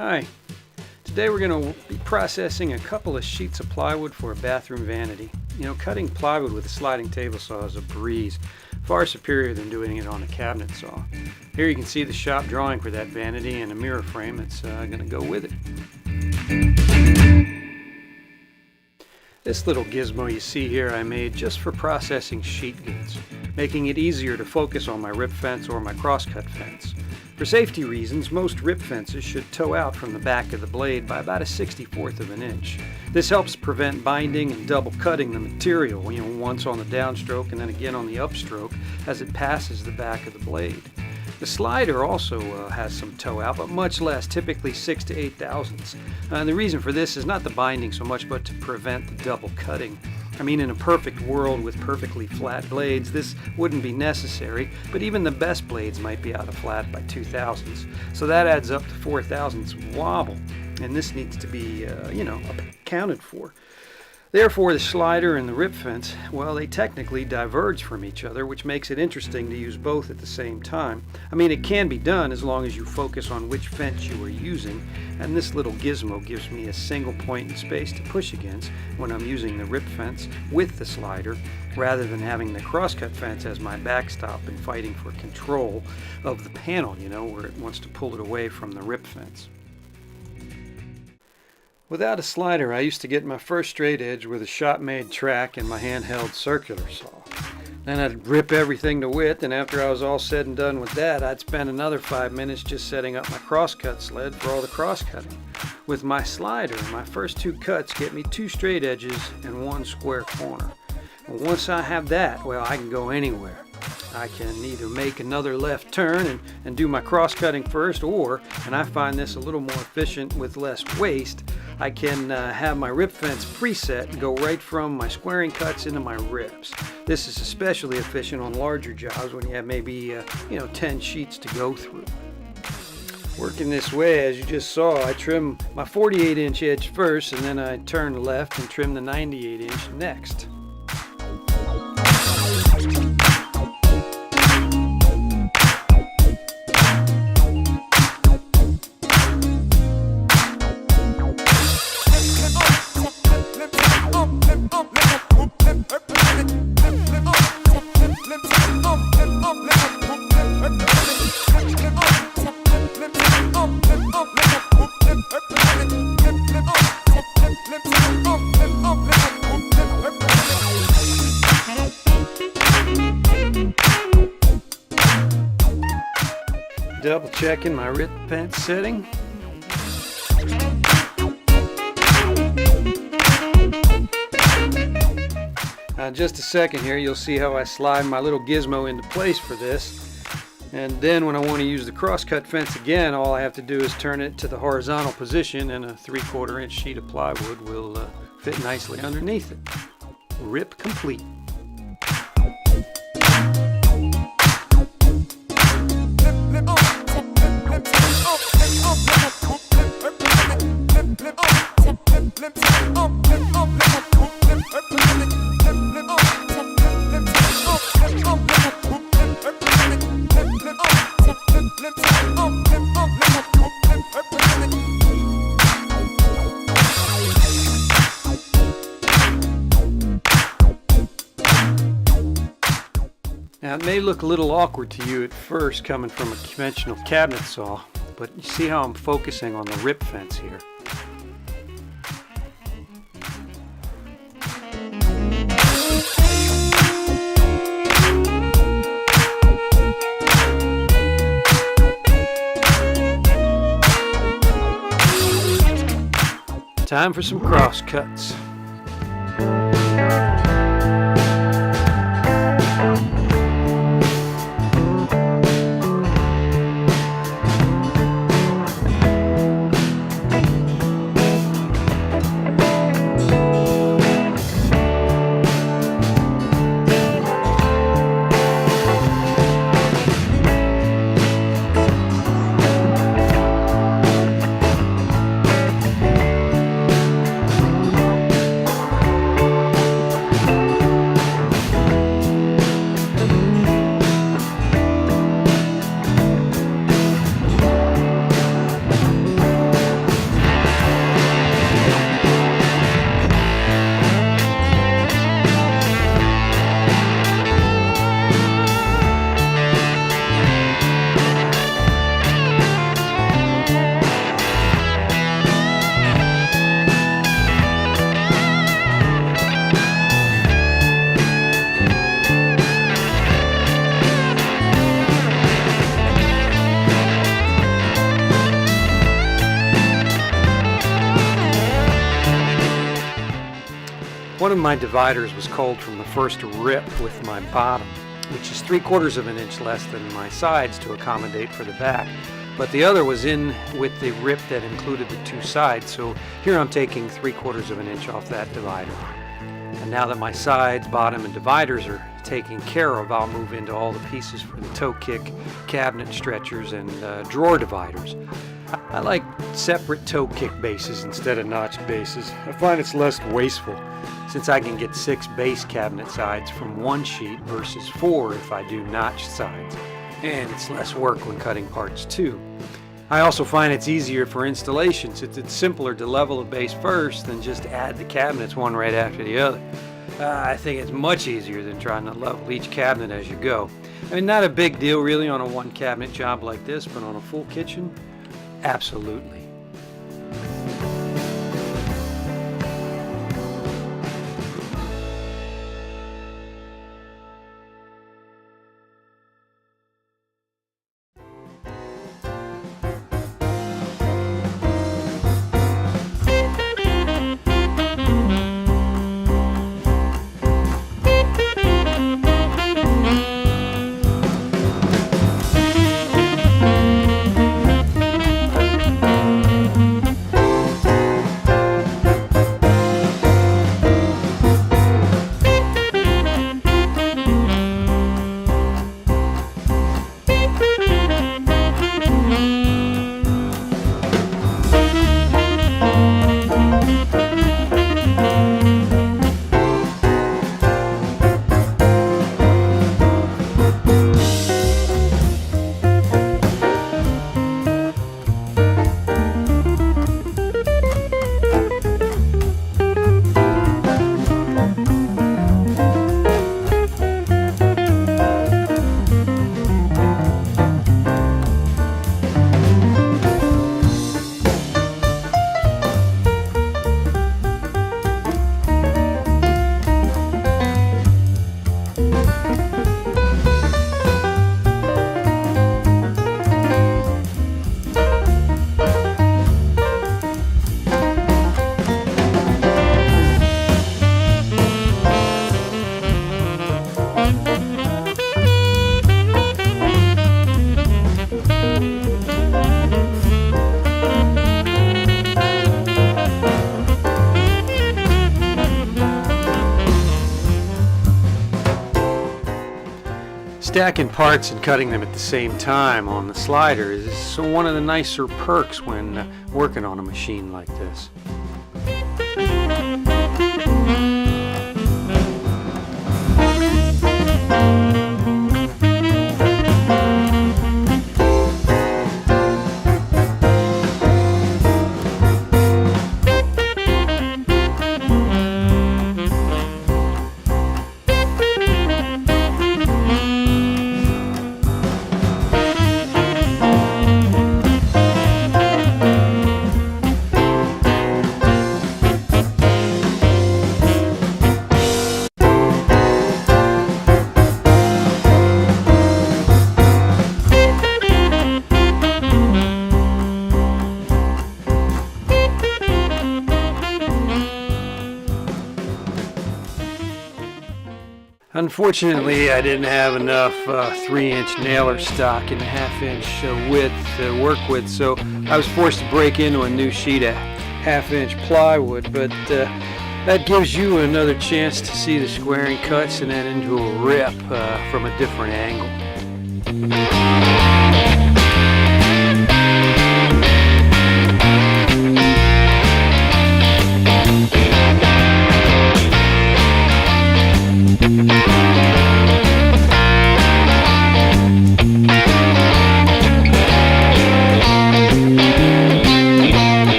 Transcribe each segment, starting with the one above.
Hi, today we're going to be processing a couple of sheets of plywood for a bathroom vanity. You know, cutting plywood with a sliding table saw is a breeze, far superior than doing it on a cabinet saw. Here you can see the shop drawing for that vanity and a mirror frame that's going to go with it. This little gizmo you see here I made just for processing sheet goods, making it easier to focus on my rip fence or my crosscut fence. For safety reasons, most rip fences should toe out from the back of the blade by about a 64th of an inch. This helps prevent binding and double cutting the material, once on the downstroke and then again on the upstroke as it passes the back of the blade. The slider also has some toe out, but much less, typically 6 to 8 thousandths. And the reason for this is not the binding so much, but to prevent the double cutting. I mean, in a perfect world with perfectly flat blades, this wouldn't be necessary, but even the best blades might be out of flat by 2 thousandths. So that adds up to 4 thousandths wobble, and this needs to be, accounted for. Therefore, the slider and the rip fence, well, they technically diverge from each other, which makes it interesting to use both at the same time. I mean, it can be done as long as you focus on which fence you are using, and this little gizmo gives me a single point in space to push against when I'm using the rip fence with the slider, rather than having the crosscut fence as my backstop and fighting for control of the panel, where it wants to pull it away from the rip fence. Without a slider, I used to get my first straight edge with a shop-made track and my handheld circular saw. Then I'd rip everything to width, and after I was all said and done with that, I'd spend another 5 minutes just setting up my crosscut sled for all the cross-cutting. With my slider, my first 2 cuts get me 2 straight edges and 1 square corner. And once I have that, well, I can go anywhere. I can either make another left turn and do my cross-cutting first, or, and I find this a little more efficient with less waste, I can have my rip fence preset and go right from my squaring cuts into my rips. This is especially efficient on larger jobs when you have maybe 10 sheets to go through. Working this way, as you just saw, I trim my 48-inch edge first, and then I turn left and trim the 98-inch next. Double checking my rip fence setting. Just a second here, you'll see how I slide my little gizmo into place for this. And then when I want to use the crosscut fence again, all I have to do is turn it to the horizontal position, and a 3/4 inch sheet of plywood will fit nicely underneath it. Rip complete. Now, it may look a little awkward to you at first coming from a conventional cabinet saw, but you see how I'm focusing on the rip fence here. Time for some cross cuts. One of my dividers was culled from the first rip with my bottom, which is 3/4 of an inch less than my sides to accommodate for the back. But the other was in with the rip that included the two sides, so here I'm taking 3/4 of an inch off that divider. And now that my sides, bottom, and dividers are taken care of, I'll move into all the pieces for the toe kick, cabinet stretchers, and drawer dividers. I like separate toe kick bases instead of notched bases. I find it's less wasteful, since I can get 6 base cabinet sides from one sheet versus 4 if I do notched sides. And it's less work when cutting parts too. I also find it's easier for installation, since it's simpler to level a base first than just add the cabinets one right after the other. I think it's much easier than trying to level each cabinet as you go. I mean, not a big deal really on a one cabinet job like this, but on a full kitchen, absolutely. Stacking parts and cutting them at the same time on the slider is one of the nicer perks when working on a machine like this. Unfortunately, I didn't have enough 3-inch nailer stock and a 1/2-inch width to work with, so I was forced to break into a new sheet of 1/2-inch plywood, but that gives you another chance to see the squaring cuts and then into a rip from a different angle.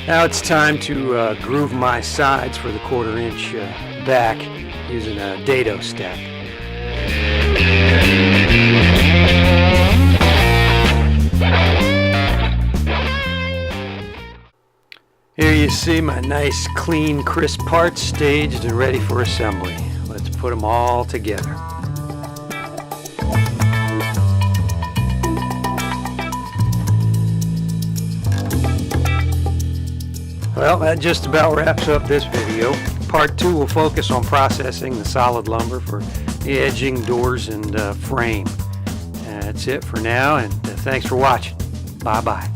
Now it's time to groove my sides for the 1/4-inch back using a dado stack. Here you see my nice, clean, crisp parts staged and ready for assembly. Let's put them all together. Well, that just about wraps up this video. Part 2 will focus on processing the solid lumber for the edging, doors, and frame. That's it for now, and thanks for watching. Bye-bye.